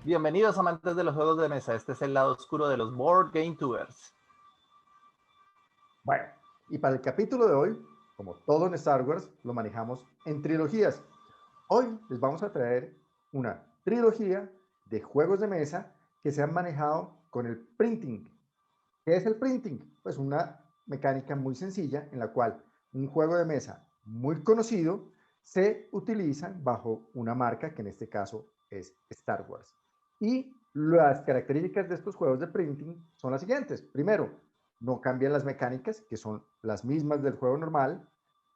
Bienvenidos amantes de los juegos de mesa, este es el lado oscuro de los Board Game Tubers. Bueno, y para el capítulo de hoy, como todo en Star Wars, lo manejamos en trilogías. Hoy les vamos a traer una trilogía de juegos de mesa que se han manejado con el printing. ¿Qué es el printing? Pues una mecánica muy sencilla en la cual un juego de mesa muy conocido se utiliza bajo una marca que en este caso es Star Wars. Y las características de estos juegos de printing son las siguientes. Primero, no cambian las mecánicas, que son las mismas del juego normal,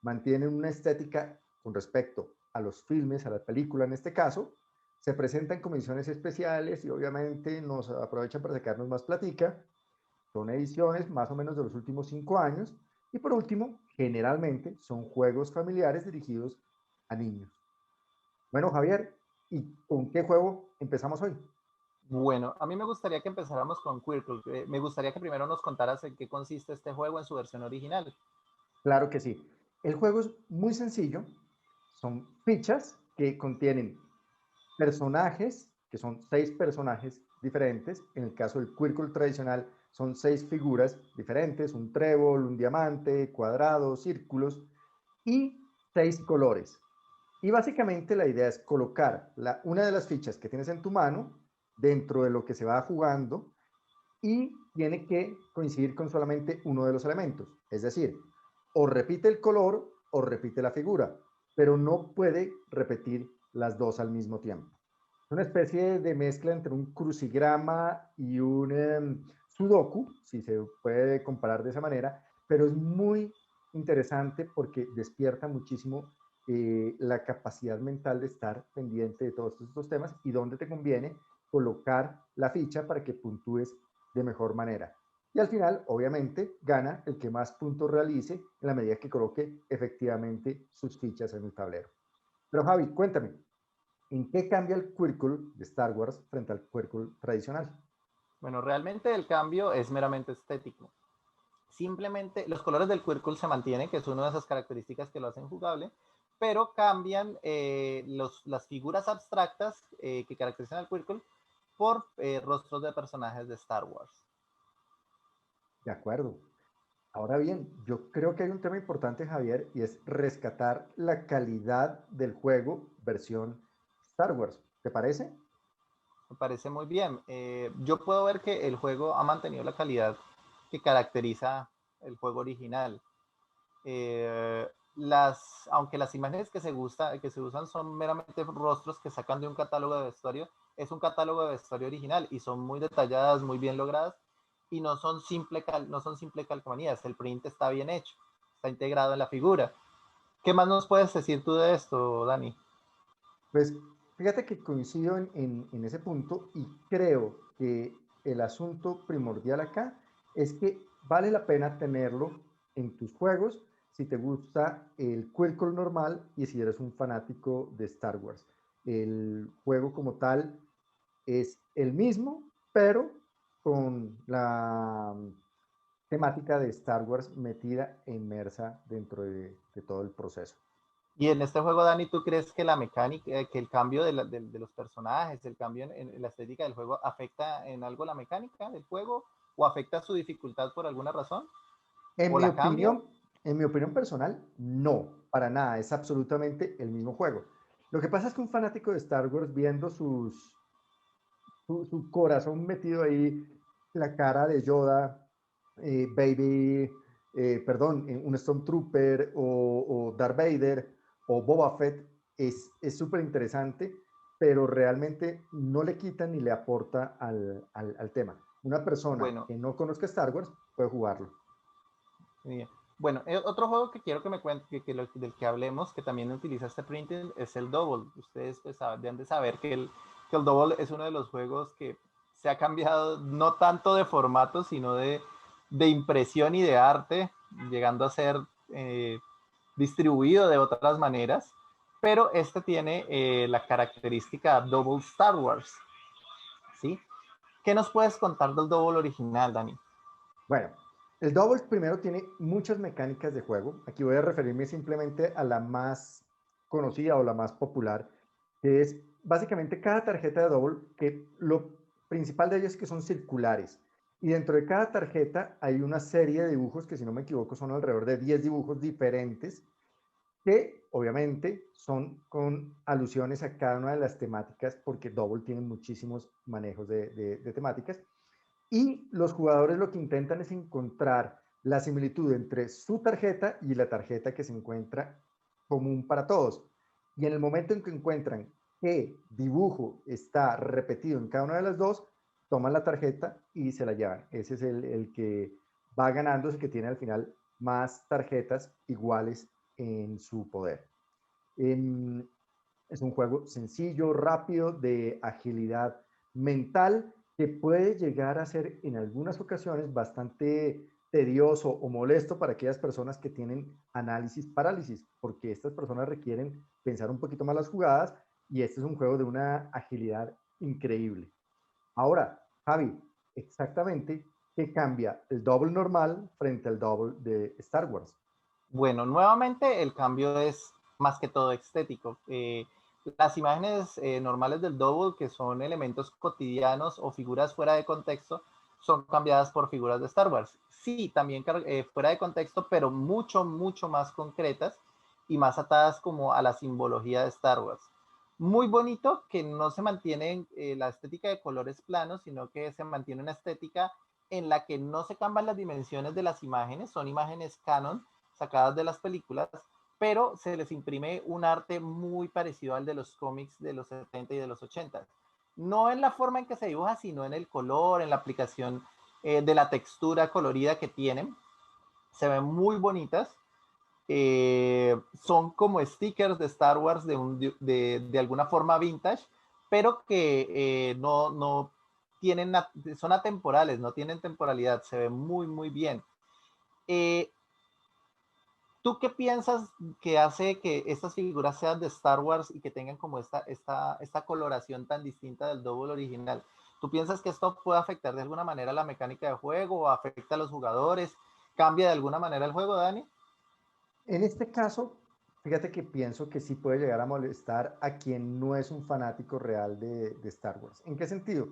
mantienen una estética con respecto a los filmes, a la película en este caso, se presentan con ediciones especiales y obviamente nos aprovechan para sacarnos más platica. Son ediciones más o menos de los últimos 5 años. Y por último, generalmente son juegos familiares dirigidos a niños. Bueno, Javier, ¿y con qué juego empezamos hoy? Bueno, a mí me gustaría que empezáramos con Quirkle. Me gustaría que primero nos contaras en qué consiste este juego en su versión original. Claro que sí. El juego es muy sencillo. Son fichas que contienen personajes, que son 6 personajes diferentes. En el caso del Quirkle tradicional, son 6 figuras diferentes, un trébol, un diamante, cuadrados, círculos y 6 colores. Y básicamente la idea es colocar una de las fichas que tienes en tu mano dentro de lo que se va jugando y tiene que coincidir con solamente uno de los elementos. Es decir, o repite el color o repite la figura, pero no puede repetir las dos al mismo tiempo. Es una especie de mezcla entre un crucigrama y un sudoku, si se puede comparar de esa manera, pero es muy interesante porque despierta muchísimo la capacidad mental de estar pendiente de todos estos temas y dónde te conviene colocar la ficha para que puntúes de mejor manera. Y al final, obviamente, gana el que más puntos realice en la medida que coloque efectivamente sus fichas en el tablero. Pero Javi, cuéntame, ¿en qué cambia el Quirkle de Star Wars frente al Quirkle tradicional? Bueno, realmente el cambio es meramente estético. Simplemente los colores del Quirkle se mantienen, que es una de esas características que lo hacen jugable, pero cambian las figuras abstractas que caracterizan al Quirkle por rostros de personajes de Star Wars. De acuerdo. Ahora bien, yo creo que hay un tema importante, Javier, y es rescatar la calidad del juego versión Star Wars. ¿Te parece? Me parece muy bien. Yo puedo ver que el juego ha mantenido la calidad que caracteriza el juego original. Aunque las imágenes que se usan son meramente rostros que sacan de un catálogo de vestuario, es un catálogo de vestuario original y son muy detalladas, muy bien logradas y no son simple calcomanías. El print está bien hecho, está integrado en la figura. ¿Qué más nos puedes decir tú de esto, Dani? Pues fíjate que coincido en ese punto y creo que el asunto primordial acá es que vale la pena tenerlo en tus juegos si te gusta el Quirkle normal y si eres un fanático de Star Wars. El juego como tal es el mismo, pero con la temática de Star Wars metida e inmersa dentro de todo el proceso. Y en este juego, Dani, ¿tú crees que la mecánica, que el cambio de los personajes, el cambio en la estética del juego, afecta en algo la mecánica del juego o afecta su dificultad por alguna razón? En ¿O mi la cambia? opinión, en mi opinión personal, no, para nada, es absolutamente el mismo juego. Lo que pasa es que un fanático de Star Wars viendo su corazón metido ahí, la cara de Yoda, Baby, perdón, un Stormtrooper o Darth Vader o Boba Fett, es súper interesante, pero realmente no le quita ni le aporta al tema. Una persona Bueno, que no conozca Star Wars puede jugarlo. bien. Bueno, otro juego que quiero que me cuente, del que hablemos, que también utiliza este printing, es el Double. Ustedes pues, deben de saber que el Double es uno de los juegos que se ha cambiado no tanto de formato, sino de impresión y de arte, llegando a ser eh, distribuido de otras maneras. Pero este tiene la característica Double Star Wars. ¿Sí? ¿Qué nos puedes contar del Double original, Dani? Bueno, el Doubles primero tiene muchas mecánicas de juego. Aquí voy a referirme simplemente a la más conocida o la más popular, que es básicamente cada tarjeta de Double, que lo principal de ellas es que son circulares. Y dentro de cada tarjeta hay una serie de dibujos que, si no me equivoco, son alrededor de 10 dibujos diferentes, que obviamente son con alusiones a cada una de las temáticas, porque Double tiene muchísimos manejos de temáticas. Y los jugadores lo que intentan es encontrar la similitud entre su tarjeta y la tarjeta que se encuentra común para todos. Y en el momento en que encuentran qué dibujo está repetido en cada una de las dos, toman la tarjeta y se la llevan. Ese es el que va ganando, es el que tiene al final más tarjetas iguales en su poder. Es un juego sencillo, rápido, de agilidad mental, que puede llegar a ser en algunas ocasiones bastante tedioso o molesto para aquellas personas que tienen análisis parálisis, porque estas personas requieren pensar un poquito más las jugadas, y este es un juego de una agilidad increíble. Ahora, Javi, exactamente, ¿qué cambia el Double normal frente al Double de Star Wars? Bueno, nuevamente el cambio es más que todo estético. Las imágenes normales del Double, que son elementos cotidianos o figuras fuera de contexto, son cambiadas por figuras de Star Wars. Sí, también fuera de contexto, pero mucho, mucho más concretas y más atadas como a la simbología de Star Wars. Muy bonito que no se mantiene la estética de colores planos, sino que se mantiene una estética en la que no se cambian las dimensiones de las imágenes, son imágenes canon sacadas de las películas, pero se les imprime un arte muy parecido al de los cómics de los 70 y de los 80. No en la forma en que se dibuja, sino en el color, en la aplicación de la textura colorida que tienen. Se ven muy bonitas. Son como stickers de Star Wars de alguna forma vintage, pero que no tienen, son atemporales, no tienen temporalidad, se ve muy, muy bien. Eh, ¿Tú qué piensas que hace que estas figuras sean de Star Wars y que tengan como esta coloración tan distinta del Double original? ¿Tú piensas que esto puede afectar de alguna manera la mecánica de juego o afecta a los jugadores? ¿Cambia de alguna manera el juego, Dani? En este caso, fíjate que pienso que sí puede llegar a molestar a quien no es un fanático real de Star Wars. ¿En qué sentido?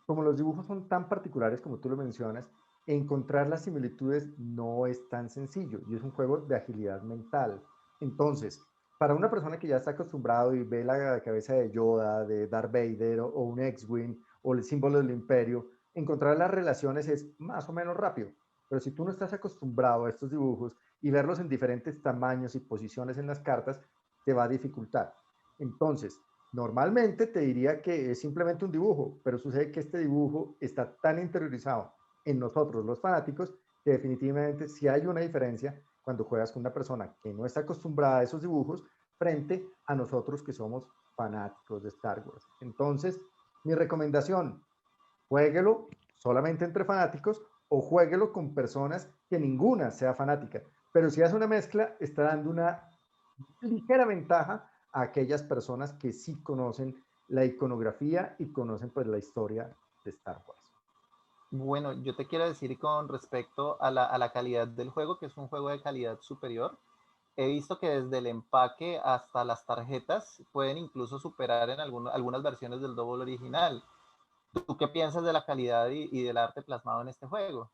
Como los dibujos son tan particulares como tú lo mencionas, encontrar las similitudes no es tan sencillo, y es un juego de agilidad mental. Entonces, para una persona que ya está acostumbrado y ve la cabeza de Yoda, de Darth Vader o un X-Wing o el símbolo del imperio, encontrar las relaciones es más o menos rápido. Pero si tú no estás acostumbrado a estos dibujos y verlos en diferentes tamaños y posiciones en las cartas, te va a dificultar. Entonces, normalmente te diría que es simplemente un dibujo, pero sucede que este dibujo está tan interiorizado en nosotros los fanáticos que definitivamente sí hay una diferencia cuando juegas con una persona que no está acostumbrada a esos dibujos frente a nosotros que somos fanáticos de Star Wars. Entonces, mi recomendación, juéguelo solamente entre fanáticos o juéguelo con personas que ninguna sea fanática. Pero si hace una mezcla, está dando una ligera ventaja a aquellas personas que sí conocen la iconografía y conocen pues la historia de Star Wars. Bueno, yo te quiero decir con respecto a la calidad del juego, que es un juego de calidad superior. He visto que desde el empaque hasta las tarjetas pueden incluso superar en algunas versiones del Double original. ¿Tú qué piensas de la calidad y del arte plasmado en este juego?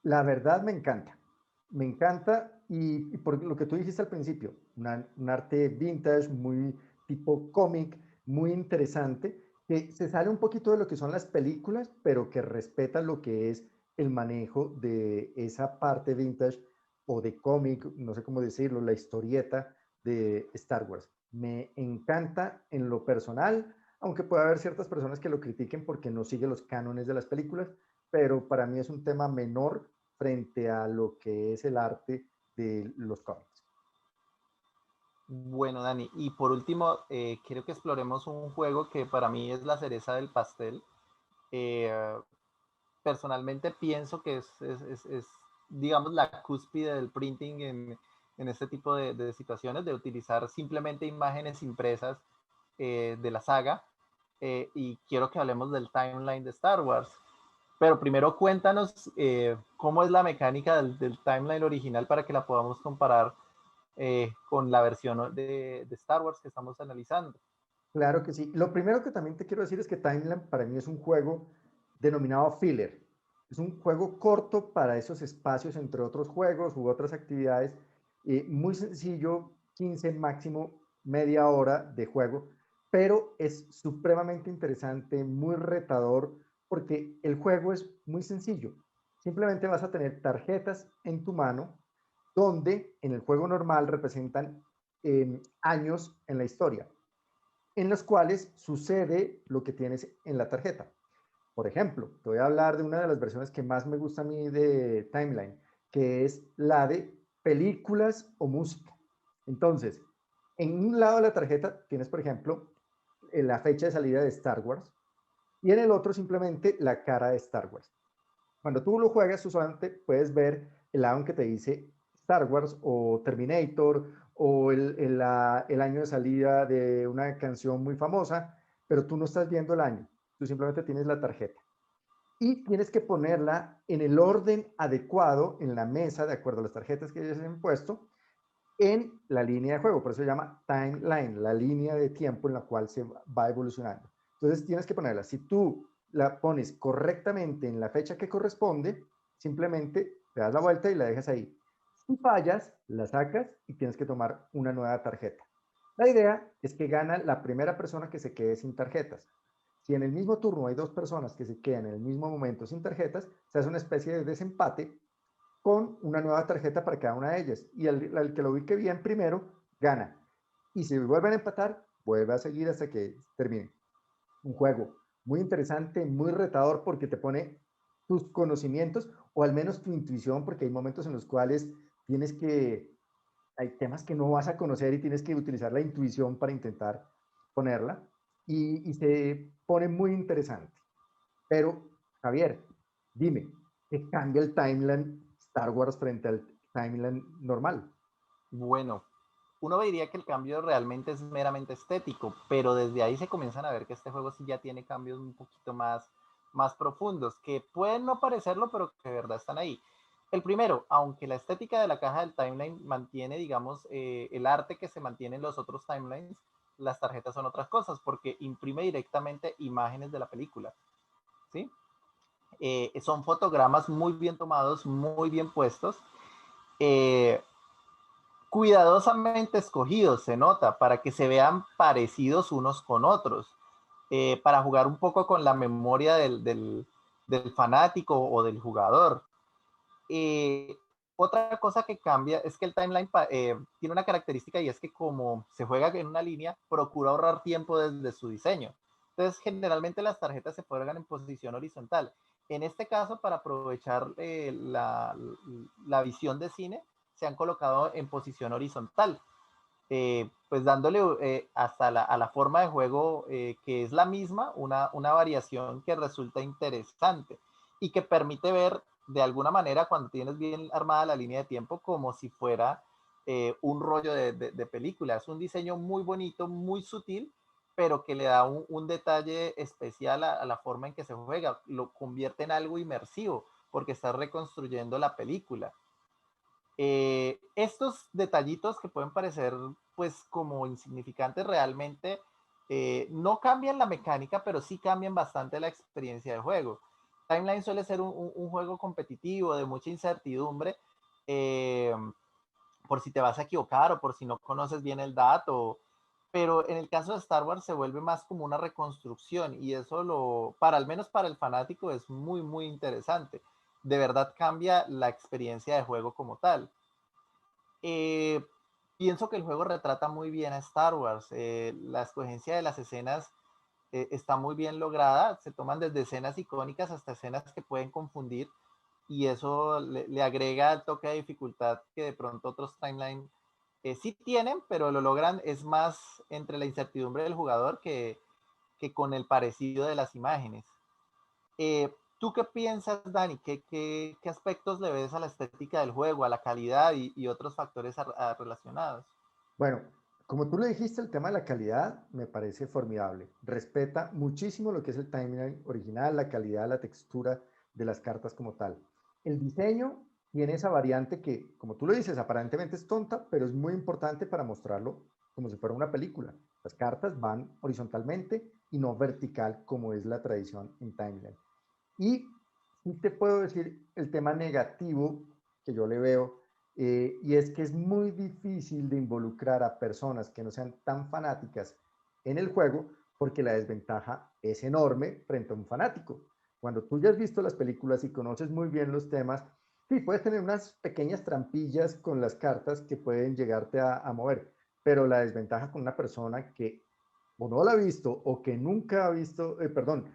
La verdad me encanta y por lo que tú dijiste al principio, un arte vintage muy tipo cómic, muy interesante, que se sale un poquito de lo que son las películas, pero que respeta lo que es el manejo de esa parte vintage o de cómic, no sé cómo decirlo, la historieta de Star Wars. Me encanta en lo personal, aunque puede haber ciertas personas que lo critiquen porque no sigue los cánones de las películas, pero para mí es un tema menor frente a lo que es el arte de los cómics. Bueno, Dani, y por último, quiero que exploremos un juego que para mí es la cereza del pastel. Eh, Personalmente pienso que digamos, la cúspide del printing en este tipo de situaciones, de utilizar simplemente imágenes impresas de la saga. Y quiero que hablemos del timeline de Star Wars. Pero primero cuéntanos cómo es la mecánica del timeline original para que la podamos comparar con la versión de Star Wars que estamos analizando. Claro que sí. Lo primero que también te quiero decir es que Timeland para mí es un juego denominado filler. Es un juego corto para esos espacios entre otros juegos u otras actividades. Muy sencillo, 15 máximo media hora de juego, pero es supremamente interesante, muy retador, porque el juego es muy sencillo. Simplemente vas a tener tarjetas en tu mano donde en el juego normal representan años en la historia en los cuales sucede lo que tienes en la tarjeta. Por ejemplo, te voy a hablar de una de las versiones que más me gusta a mí de Timeline, que es la de películas o música. Entonces, en un lado de la tarjeta tienes, por ejemplo, la fecha de salida de Star Wars y en el otro simplemente la cara de Star Wars. Cuando tú lo juegas, usualmente puedes ver el lado en que te dice Star Wars o Terminator o el año de salida de una canción muy famosa, pero tú no estás viendo el año, tú simplemente tienes la tarjeta. Y tienes que ponerla en el orden adecuado en la mesa, de acuerdo a las tarjetas que ellos han puesto, en la línea de juego. Por eso se llama timeline, la línea de tiempo en la cual se va evolucionando. Entonces tienes que ponerla. Si tú la pones correctamente en la fecha que corresponde, simplemente te das la vuelta y la dejas ahí. Si fallas, la sacas y tienes que tomar una nueva tarjeta. La idea es que gana la primera persona que se quede sin tarjetas. Si en el mismo turno hay dos personas que se quedan en el mismo momento sin tarjetas, se hace una especie de desempate con una nueva tarjeta para cada una de ellas. Y el que lo ubique bien primero, gana. Y si vuelven a empatar, vuelve a seguir hasta que termine. Un juego muy interesante, muy retador porque te pone tus conocimientos o al menos tu intuición, porque hay momentos en los cuales tienes que, hay temas que no vas a conocer y tienes que utilizar la intuición para intentar ponerla y se pone muy interesante. Pero, Javier, dime, ¿qué cambia el timeline Star Wars frente al timeline normal? Bueno, uno diría que el cambio realmente es meramente estético, pero desde ahí se comienzan a ver que este juego sí ya tiene cambios un poquito más profundos, que pueden no parecerlo, pero que de verdad están ahí. El primero, aunque la estética de la caja del timeline mantiene, digamos, el arte que se mantiene en los otros timelines, las tarjetas son otras cosas, porque imprime directamente imágenes de la película, ¿sí? Son fotogramas muy bien tomados, muy bien puestos. Eh, Cuidadosamente escogidos, se nota, para que se vean parecidos unos con otros, para jugar un poco con la memoria del fanático o del jugador. Eh, Otra cosa que cambia es que el timeline tiene una característica y es que como se juega en una línea, procura ahorrar tiempo desde su diseño. Entonces, generalmente las tarjetas se juegan en posición horizontal. En este caso, para aprovechar la visión de cine, se han colocado en posición horizontal, pues dándole hasta a la forma de juego que es la misma, una variación que resulta interesante y que permite ver de alguna manera cuando tienes bien armada la línea de tiempo como si fuera un rollo de película. Es un diseño muy bonito, muy sutil, pero que le da un detalle especial a la forma en que se juega, lo convierte en algo inmersivo porque estás reconstruyendo la película. Estos detallitos que pueden parecer pues como insignificantes realmente no cambian la mecánica, pero sí cambian bastante la experiencia de juego. Timeline suele ser un juego competitivo de mucha incertidumbre, eh, por si te vas a equivocar o por si no conoces bien el dato, pero en el caso de Star Wars se vuelve más como una reconstrucción y eso para al menos para el fanático es muy, muy interesante. De verdad cambia la experiencia de juego como tal. Eh, Pienso que el juego retrata muy bien a Star Wars. La escogencia de las escenas está muy bien lograda. Se toman desde escenas icónicas hasta escenas que pueden confundir y eso le agrega el toque de dificultad que de pronto otros timeline sí tienen, pero lo logran es más entre la incertidumbre del jugador que con el parecido de las imágenes. ¿Tú qué piensas, Dani? ¿Qué aspectos le ves a la estética del juego, a la calidad y otros factores relacionados? Bueno, como tú le dijiste, el tema de la calidad me parece formidable. Respeta muchísimo lo que es el timeline original, la calidad, la textura de las cartas como tal. El diseño tiene esa variante que, como tú lo dices, aparentemente es tonta, pero es muy importante para mostrarlo como si fuera una película. Las cartas van horizontalmente y no vertical como es la tradición en Timeline. Y sí te puedo decir el tema negativo que yo le veo, y es que es muy difícil de involucrar a personas que no sean tan fanáticas en el juego, porque la desventaja es enorme frente a un fanático. Cuando tú ya has visto las películas y conoces muy bien los temas, sí, puedes tener unas pequeñas trampillas con las cartas que pueden llegarte a mover, pero la desventaja con una persona que o no la ha visto o que nunca ha visto, perdón,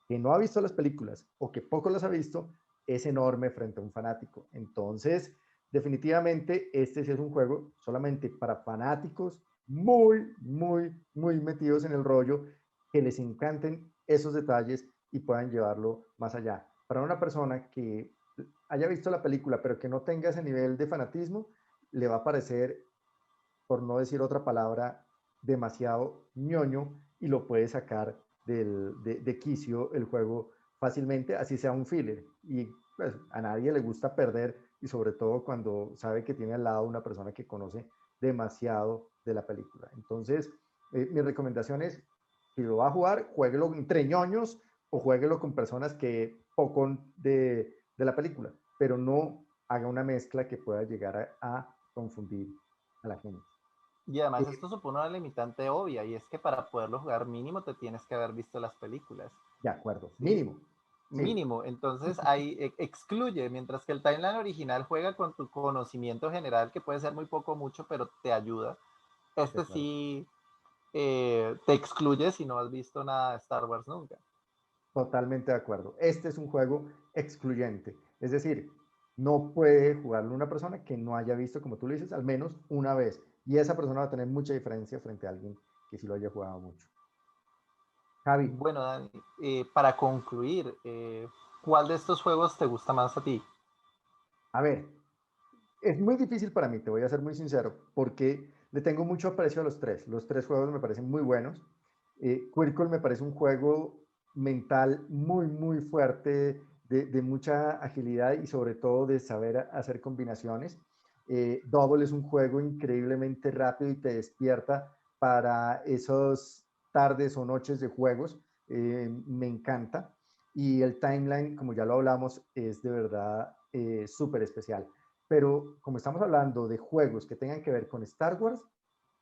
que no ha visto las películas o que poco las ha visto, es enorme frente a un fanático. Entonces, definitivamente, este sí es un juego solamente para fanáticos muy, muy, muy metidos en el rollo, que les encanten esos detalles y puedan llevarlo más allá. Para una persona que haya visto la película, pero que no tenga ese nivel de fanatismo, le va a parecer, por no decir otra palabra, demasiado ñoño y lo puede sacar de quicio el juego fácilmente, así sea un filler. Y pues a nadie le gusta perder y sobre todo cuando sabe que tiene al lado una persona que conoce demasiado de la película. Entonces, mi recomendación es, si lo va a jugar, jueguelo entre ñoños o jueguelo con personas que poco de la película, pero no haga una mezcla que pueda llegar a confundir a la gente. Y además esto supone una limitante obvia, y es que para poderlo jugar mínimo te tienes que haber visto las películas, De acuerdo, ¿sí? mínimo. Sí, Mínimo, entonces ahí excluye, mientras que el timeline original juega con tu conocimiento general, que puede ser muy poco o mucho, pero te ayuda. de Este acuerdo. sí te excluye si no has visto nada de Star Wars nunca. Totalmente de acuerdo. Este es un juego excluyente. Es decir, no puede jugarlo una persona que no haya visto, como tú le dices, al menos una vez. Y esa persona va a tener mucha diferencia frente a alguien que sí lo haya jugado mucho. Javi, Bueno, Dani, para concluir, ¿cuál de estos juegos te gusta más a ti? a ver, es muy difícil para mí, te voy a ser muy sincero, porque le tengo mucho aprecio a los tres. Los tres juegos me parecen muy buenos. Quirkle me parece un juego mental muy, muy fuerte, de mucha agilidad y sobre todo de saber hacer combinaciones. Double es un juego increíblemente rápido y te despierta para esos tardes o noches de juegos. Me encanta. Y el timeline, como ya lo hablamos, es de verdad súper especial. Pero como estamos hablando de juegos que tengan que ver con Star Wars,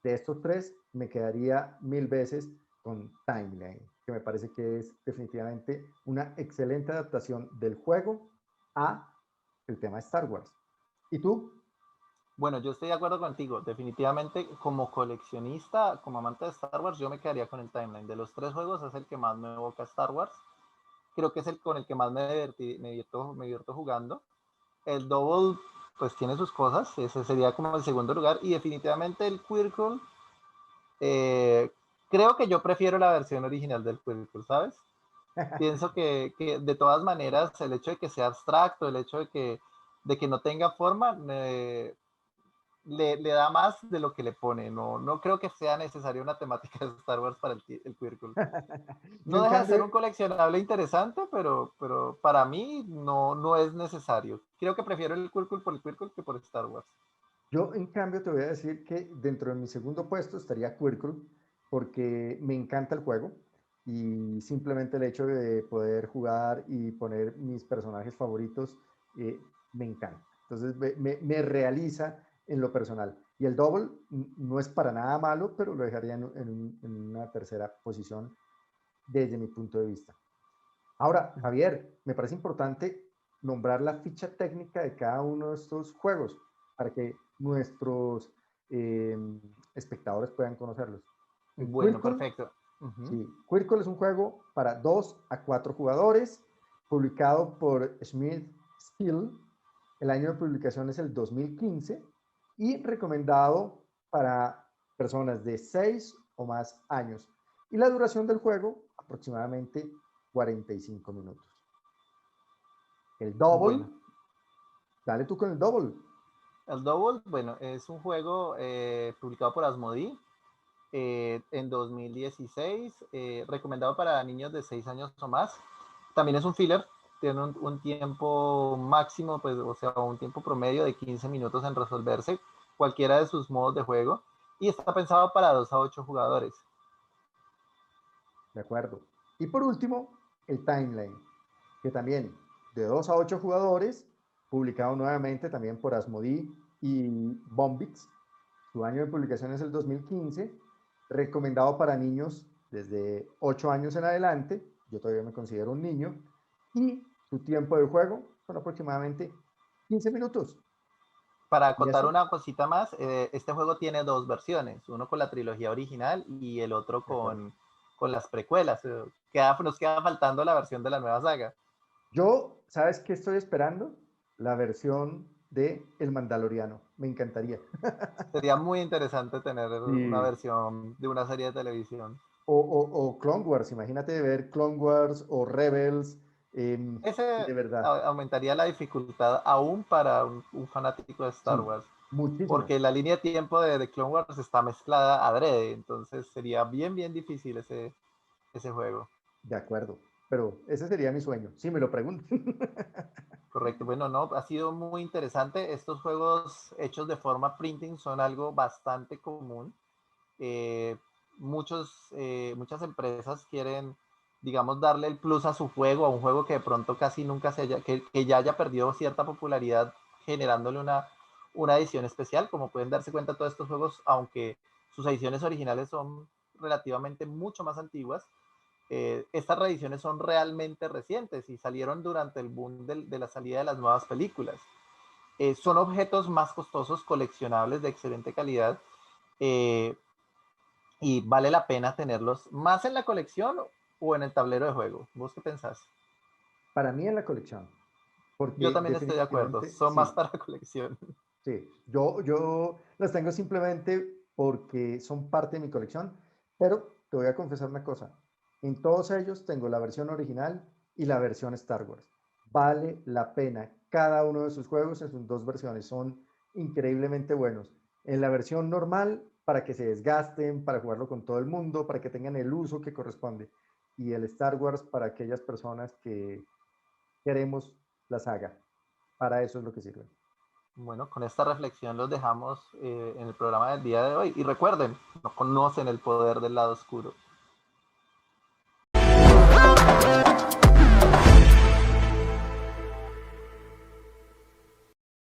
de estos tres me quedaría mil veces con Timeline, que me parece que es definitivamente una excelente adaptación del juego a el tema de Star Wars. ¿Y tú? Bueno, yo estoy de acuerdo contigo. Definitivamente, como coleccionista, como amante de Star Wars, yo me quedaría con el timeline. De los tres juegos es el que más me evoca a Star Wars. Creo que es el con el que más me divierto jugando. El Double, pues tiene sus cosas. Ese sería como el segundo lugar. Y definitivamente el Quirkle, eh, creo que yo prefiero la versión original del Quirkle, ¿sabes? Pienso que de todas maneras el hecho de que sea abstracto, el hecho de que no tenga forma, le da más de lo que le pone. No, no creo que sea necesaria una temática de Star Wars para el Quirkle. Yo No en deja de ser cambio, un coleccionable interesante, pero para mí no, no es necesario. Creo que prefiero el Quirkle por el Quirkle que por Star Wars. te voy a decir que dentro de mi segundo puesto estaría Quirkle, porque me encanta el juego y simplemente el hecho de poder jugar y poner mis personajes favoritos me encanta. Entonces me realiza en lo personal. Y el Double no es para nada malo, pero lo dejaría en una tercera posición desde mi punto de vista. Ahora, Javier, me parece importante nombrar la ficha técnica de cada uno de estos juegos para que nuestros eh, espectadores puedan conocerlos. El Bueno, Quirkle, perfecto. Ujú. sí, Quirkle es un juego para 2 a 4 jugadores, publicado por Schmidt Spiel. El año de publicación es el 2015 y recomendado para personas de 6 o más años. Y la duración del juego aproximadamente 45 minutos. El Double, Bueno, dale tú con el Double. el Double, bueno, es un juego publicado por Asmodee en 2016, recomendado para niños de 6 años o más. También es un filler, tiene un tiempo máximo, pues, o sea, un tiempo promedio de 15 minutos en resolverse cualquiera de sus modos de juego y está pensado para 2 a 8 jugadores. De acuerdo. Y por último, el Timeline, que también de 2 a 8 jugadores, publicado nuevamente también por Asmodee y Bombix. Su año de publicación es el 2015, recomendado para niños desde 8 años en adelante. Yo todavía me considero un niño. Y su tiempo de juego son aproximadamente 15 minutos. Para Y acotar eso, una cosita más, este juego tiene dos versiones, uno con la trilogía original y el otro de acuerdo. con las precuelas. Nos queda faltando la versión de la nueva saga. Yo, ¿sabes qué estoy esperando? La versión de El Mandaloriano. Me encantaría. Sería muy interesante tener una Y, versión de una serie de televisión. o Clone Wars, imagínate ver Clone Wars o Rebels, Ese de verdad, aumentaría la dificultad aún para un fanático de Star sí, Wars, muchísimo, porque la línea de tiempo de Clone Wars está mezclada adrede, entonces sería bien difícil ese juego. de acuerdo, pero ese sería mi sueño, si me lo preguntan. Correcto, bueno, no, ha sido muy interesante. Estos juegos hechos de forma printing son algo bastante común. Eh, muchas empresas quieren, digamos, darle el plus a su juego, a un juego que de pronto casi nunca que ya haya perdido cierta popularidad, generándole una edición especial. Como pueden darse cuenta, todos estos juegos, aunque sus ediciones originales son relativamente mucho más antiguas, estas reediciones son realmente recientes y salieron durante el boom de la salida de las nuevas películas. Son objetos más costosos, coleccionables de excelente calidad, eh, y vale la pena tenerlos más en la colección o en el tablero de juego. ¿Vos qué pensás? Para mí en la colección, Yo porque también estoy de acuerdo, definitivamente, son más sí, para colección. sí, yo las tengo simplemente porque son parte de mi colección, pero te voy a confesar una cosa, en todos ellos tengo la versión original y la versión Star Wars. Vale la pena cada uno de sus juegos en sus dos versiones, son increíblemente buenos. En la versión normal, para que se desgasten, para jugarlo con todo el mundo, para que tengan el uso que corresponde. Y el Star Wars para aquellas personas que queremos la saga. Para eso es lo que sirve. Bueno, con esta reflexión los dejamos en el programa del día de hoy. Y recuerden, no conocen el poder del lado oscuro.